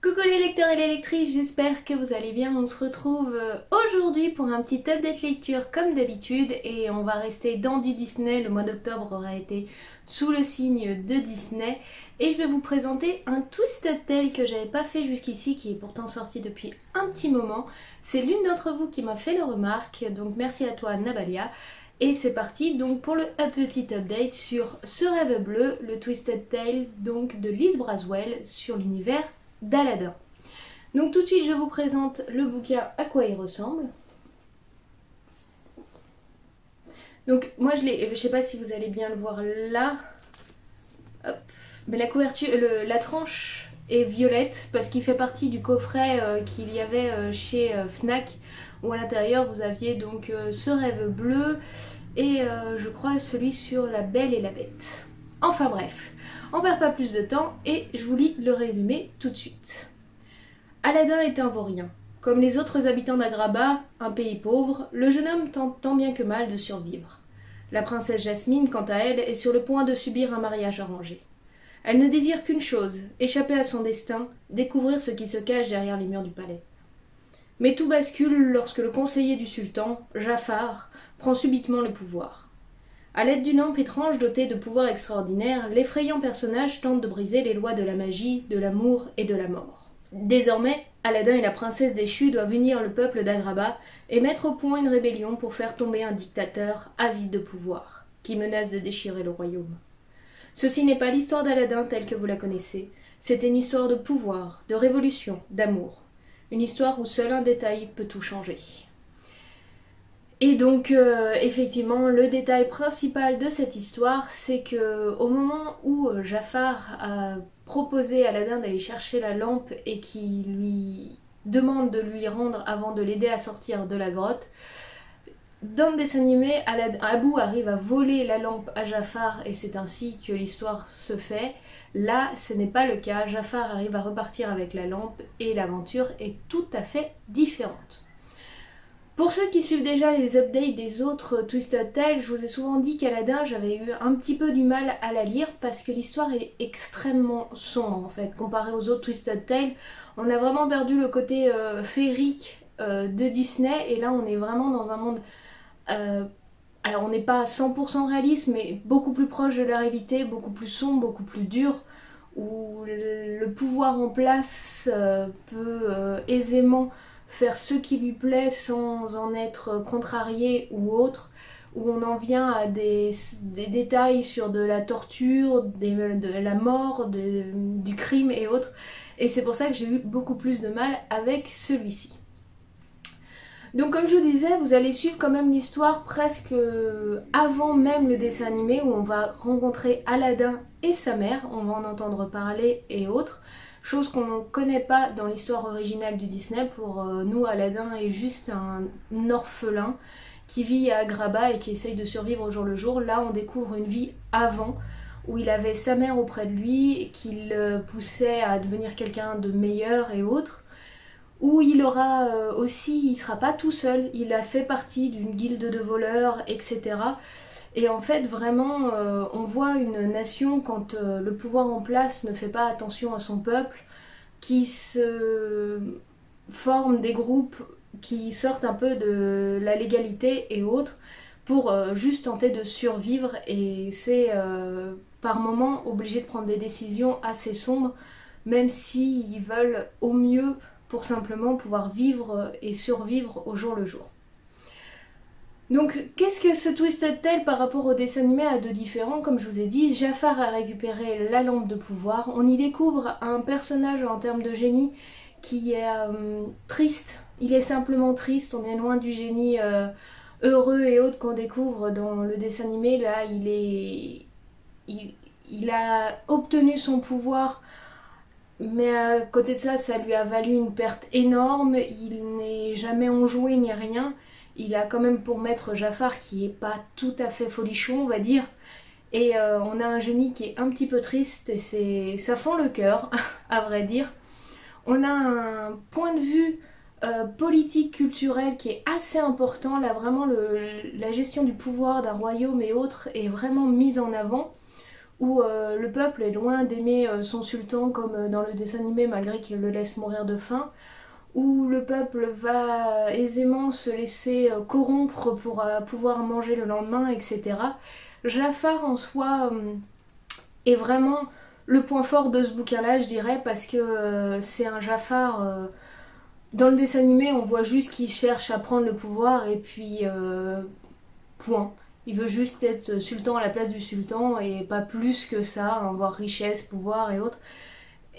Coucou les lecteurs et les lectrices, j'espère que vous allez bien. On se retrouve aujourd'hui pour un petit update lecture comme d'habitude et on va rester dans du Disney. Le mois d'octobre aura été sous le signe de Disney et je vais vous présenter un Twisted Tale que j'avais pas fait jusqu'ici, qui est pourtant sorti depuis un petit moment. C'est l'une d'entre vous qui m'a fait la remarque, donc merci à toi Nabalia. Et c'est parti donc pour le petit update sur Ce rêve bleu, le Twisted Tale donc de Liz Braswell sur l'univers d'Aladin. Donc tout de suite je vous présente le bouquin, à quoi il ressemble. Donc moi je sais pas si vous allez bien le voir là. Hop. Mais la couverture, la tranche est violette parce qu'il fait partie du coffret qu'il y avait chez Fnac, où à l'intérieur vous aviez donc Ce rêve bleu et je crois celui sur La Belle et la Bête. Enfin bref, on perd pas plus de temps et je vous lis le résumé tout de suite. Aladin est un vaurien. Comme les autres habitants d'Agraba, un pays pauvre, le jeune homme tente tant bien que mal de survivre. La princesse Jasmine, quant à elle, est sur le point de subir un mariage arrangé. Elle ne désire qu'une chose, échapper à son destin, découvrir ce qui se cache derrière les murs du palais. Mais tout bascule lorsque le conseiller du sultan, Jafar, prend subitement le pouvoir. À l'aide d'une lampe étrange dotée de pouvoirs extraordinaires, l'effrayant personnage tente de briser les lois de la magie, de l'amour et de la mort. Désormais, Aladin et la princesse déchue doivent unir le peuple d'Agraba et mettre au point une rébellion pour faire tomber un dictateur avide de pouvoir, qui menace de déchirer le royaume. Ceci n'est pas l'histoire d'Aladin telle que vous la connaissez, c'est une histoire de pouvoir, de révolution, d'amour. Une histoire où seul un détail peut tout changer. Et donc, effectivement, le détail principal de cette histoire, c'est que au moment où Jafar a proposé à Aladin d'aller chercher la lampe et qu'il lui demande de lui rendre avant de l'aider à sortir de la grotte, dans le dessin animé, Abu arrive à voler la lampe à Jafar et c'est ainsi que l'histoire se fait. Là, ce n'est pas le cas. Jafar arrive à repartir avec la lampe et l'aventure est tout à fait différente. Pour ceux qui suivent déjà les updates des autres Twisted Tales, je vous ai souvent dit qu'Aladin, j'avais eu un petit peu du mal à la lire parce que l'histoire est extrêmement sombre en fait. Comparé aux autres Twisted Tales, on a vraiment perdu le côté féerique de Disney et là on est vraiment dans un monde... alors on n'est pas à 100% réaliste mais beaucoup plus proche de la réalité, beaucoup plus sombre, beaucoup plus dur, où le pouvoir en place peut aisément faire ce qui lui plaît sans en être contrarié ou autre, où on en vient à des détails sur de la torture, de la mort, du crime et autres. Et c'est pour ça que j'ai eu beaucoup plus de mal avec celui-ci. Donc comme je vous disais, vous allez suivre quand même l'histoire presque avant même le dessin animé, où on va rencontrer Aladin et sa mère, on va en entendre parler et autres. Chose qu'on ne connaît pas dans l'histoire originale du Disney. Pour nous, Aladin est juste un orphelin qui vit à Agrabah et qui essaye de survivre au jour le jour. Là, on découvre une vie avant, où il avait sa mère auprès de lui, qui le poussait à devenir quelqu'un de meilleur et autres. Où il aura aussi, il sera pas tout seul, il a fait partie d'une guilde de voleurs, etc. Et en fait, vraiment, on voit une nation, quand le pouvoir en place ne fait pas attention à son peuple, qui se forme des groupes qui sortent un peu de la légalité et autres, pour juste tenter de survivre. Et c'est par moments obligé de prendre des décisions assez sombres, même s'ils veulent au mieux pour simplement pouvoir vivre et survivre au jour le jour. Donc, qu'est-ce que ce Twisted Tale par rapport au dessin animé a de différent? Comme je vous ai dit, Jafar a récupéré la lampe de pouvoir. On y découvre un personnage en termes de génie qui est triste. Il est simplement triste, on est loin du génie heureux et autres qu'on découvre dans le dessin animé. Là, il a obtenu son pouvoir, mais à côté de ça, ça lui a valu une perte énorme. Il n'est jamais enjoué ni rien. Il a quand même pour maître Jafar qui est pas tout à fait folichon, on va dire. Et on a un génie qui est un petit peu triste et ça fend le cœur, à vrai dire. On a un point de vue politique, culturel qui est assez important. Là, vraiment, la gestion du pouvoir d'un royaume et autres est vraiment mise en avant. où le peuple est loin d'aimer son sultan comme dans le dessin animé malgré qu'il le laisse mourir de faim, où le peuple va aisément se laisser corrompre pour pouvoir manger le lendemain, etc. Jafar en soi est vraiment le point fort de ce bouquin-là, je dirais, parce que c'est un Jafar... dans le dessin animé, on voit juste qu'il cherche à prendre le pouvoir et puis point. Il veut juste être sultan à la place du sultan et pas plus que ça, avoir richesse, pouvoir et autres.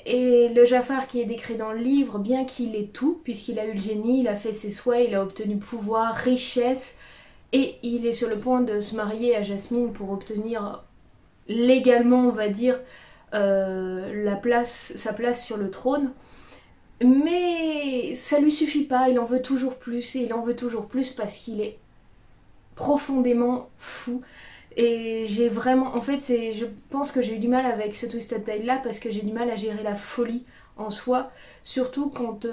Et le Jafar qui est décrit dans le livre, bien qu'il ait tout, puisqu'il a eu le génie, il a fait ses souhaits, il a obtenu pouvoir, richesse, et il est sur le point de se marier à Jasmine pour obtenir légalement, on va dire, sa place sur le trône. Mais ça lui suffit pas, il en veut toujours plus, et il en veut toujours plus parce qu'il est profondément fou. Et j'ai vraiment, en fait, je pense que j'ai eu du mal avec ce Twisted Tale là parce que j'ai du mal à gérer la folie en soi, surtout quand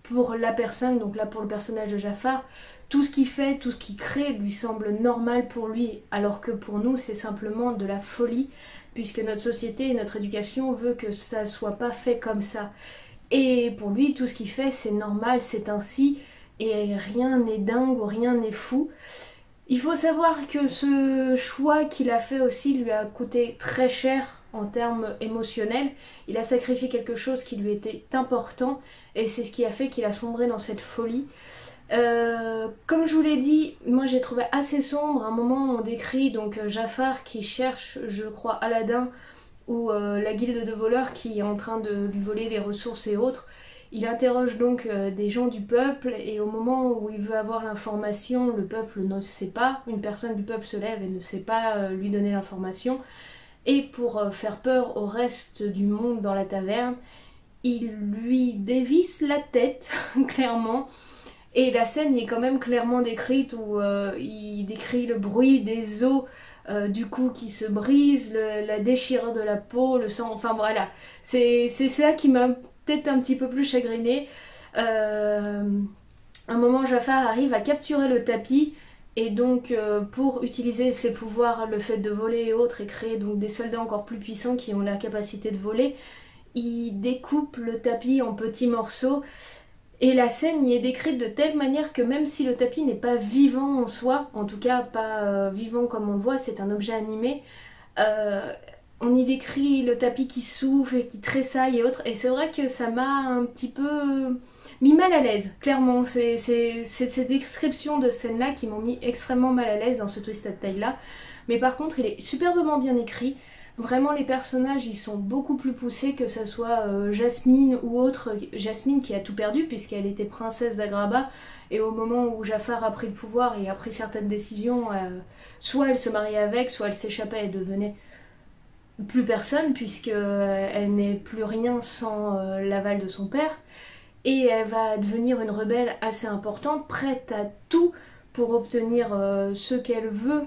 pour la personne, donc là pour le personnage de Jafar, tout ce qu'il fait, tout ce qu'il crée lui semble normal pour lui, alors que pour nous c'est simplement de la folie, puisque notre société et notre éducation veut que ça soit pas fait comme ça. Et pour lui, tout ce qu'il fait, c'est normal, c'est ainsi, et rien n'est dingue ou rien n'est fou. Il faut savoir que ce choix qu'il a fait aussi lui a coûté très cher en termes émotionnels. Il a sacrifié quelque chose qui lui était important, et c'est ce qui a fait qu'il a sombré dans cette folie. Comme je vous l'ai dit, moi j'ai trouvé assez sombre. À un moment on décrit donc Jafar qui cherche, je crois, Aladdin, ou la guilde de voleurs qui est en train de lui voler les ressources et autres. Il interroge donc des gens du peuple et au moment où il veut avoir l'information, le peuple ne sait pas, une personne du peuple se lève et ne sait pas lui donner l'information. Et pour faire peur au reste du monde dans la taverne, il lui dévisse la tête, clairement. Et la scène est quand même clairement décrite où il décrit le bruit des os du cou qui se brise, la déchirure de la peau, le sang, enfin voilà. C'est ça qui m'a peut-être un petit peu plus chagrinée. Un moment, Jafar arrive à capturer le tapis et donc pour utiliser ses pouvoirs, le fait de voler et autres, et créer donc des soldats encore plus puissants qui ont la capacité de voler, il découpe le tapis en petits morceaux. Et la scène y est décrite de telle manière que même si le tapis n'est pas vivant en soi, en tout cas pas vivant comme on le voit, c'est un objet animé, on y décrit le tapis qui souffle et qui tressaille et autres, et c'est vrai que ça m'a un petit peu mis mal à l'aise, clairement. C'est ces descriptions de scènes-là qui m'ont mis extrêmement mal à l'aise dans ce Twisted Tale-là. Mais par contre, il est superbement bien écrit. Vraiment, les personnages, ils sont beaucoup plus poussés, que ça soit Jasmine ou autre. Jasmine qui a tout perdu puisqu'elle était princesse d'Agraba, et au moment où Jafar a pris le pouvoir et a pris certaines décisions, soit elle se mariait avec, soit elle s'échappait et devenait plus personne, puisqu'elle n'est plus rien sans l'aval de son père. Et elle va devenir une rebelle assez importante, prête à tout pour obtenir ce qu'elle veut,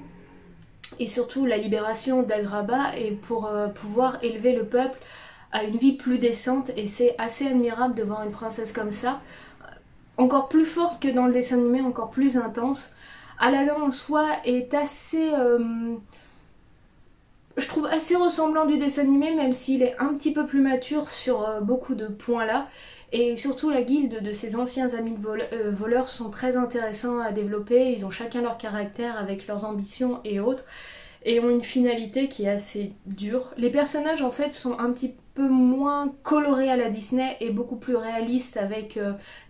et surtout la libération d'Agraba, et pour pouvoir élever le peuple à une vie plus décente. Et c'est assez admirable de voir une princesse comme ça, encore plus forte que dans le dessin animé, encore plus intense. Aladdin en soi est assez... je trouve assez ressemblant du dessin animé, même s'il est un petit peu plus mature sur beaucoup de points là. Et surtout la guilde de ses anciens amis de voleurs sont très intéressants à développer. Ils ont chacun leur caractère avec leurs ambitions et autres, et ont une finalité qui est assez dure. Les personnages en fait sont un petit peu moins colorés à la Disney et beaucoup plus réalistes, avec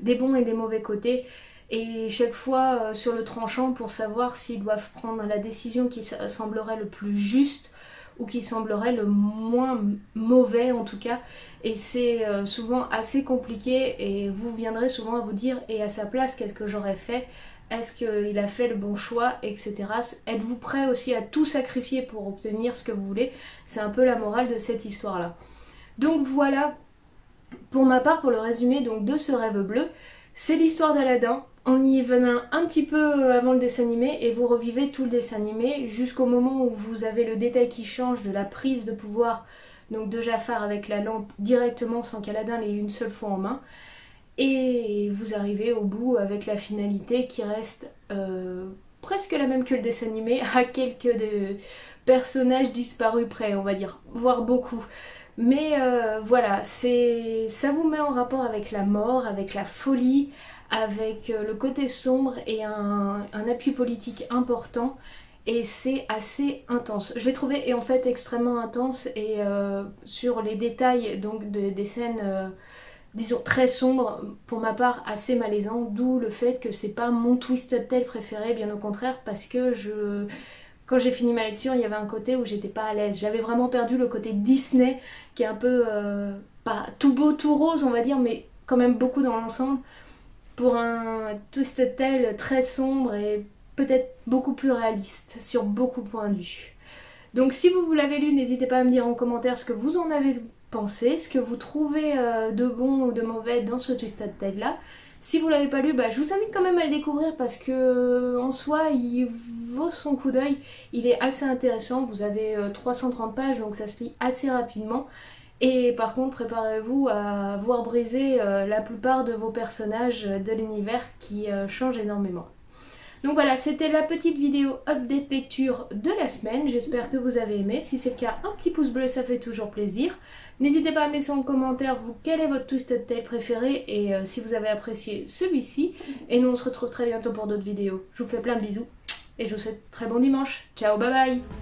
des bons et des mauvais côtés. Et chaque fois sur le tranchant pour savoir s'ils doivent prendre la décision qui semblerait le plus juste ou qui semblerait le moins mauvais en tout cas. Et c'est souvent assez compliqué, et vous viendrez souvent à vous dire, et à sa place qu'est-ce que j'aurais fait, est-ce qu'il a fait le bon choix, etc. Êtes-vous prêt aussi à tout sacrifier pour obtenir ce que vous voulez? C'est un peu la morale de cette histoire là. Donc voilà pour ma part pour le résumé donc de ce rêve bleu. C'est l'histoire d'Aladin. On y venait un petit peu avant le dessin animé, et vous revivez tout le dessin animé jusqu'au moment où vous avez le détail qui change de la prise de pouvoir donc de Jafar avec la lampe directement, sans qu'Aladin l'ait une seule fois en main. Et vous arrivez au bout avec la finalité qui reste presque la même que le dessin animé, à quelques personnages disparus près, on va dire, voire beaucoup. Mais voilà, ça vous met en rapport avec la mort, avec la folie, avec le côté sombre et un appui politique important. Et c'est assez intense. Je l'ai trouvé et en fait extrêmement intense et sur les détails donc des scènes disons très sombres, pour ma part assez malaisant, d'où le fait que c'est pas mon Twisted Tale préféré, bien au contraire, parce que quand j'ai fini ma lecture, il y avait un côté où j'étais pas à l'aise. J'avais vraiment perdu le côté Disney, qui est un peu, pas tout beau, tout rose, on va dire, mais quand même beaucoup dans l'ensemble, pour un Twisted Tale très sombre et peut-être beaucoup plus réaliste, sur beaucoup de points de vue. Donc si vous l'avez lu, n'hésitez pas à me dire en commentaire ce que vous en avez pensé, ce que vous trouvez de bon ou de mauvais dans ce Twisted Tale là. Si vous l'avez pas lu, je vous invite quand même à le découvrir parce que en soi il vaut son coup d'œil, il est assez intéressant, vous avez 330 pages donc ça se lit assez rapidement. Et par contre préparez-vous à voir briser la plupart de vos personnages de l'univers qui changent énormément. Donc voilà, c'était la petite vidéo update lecture de la semaine. J'espère que vous avez aimé. Si c'est le cas, un petit pouce bleu, ça fait toujours plaisir. N'hésitez pas à me laisser en commentaire, vous, quel est votre Twisted Tale préféré et si vous avez apprécié celui-ci. Et nous, on se retrouve très bientôt pour d'autres vidéos. Je vous fais plein de bisous et je vous souhaite très bon dimanche. Ciao, bye bye!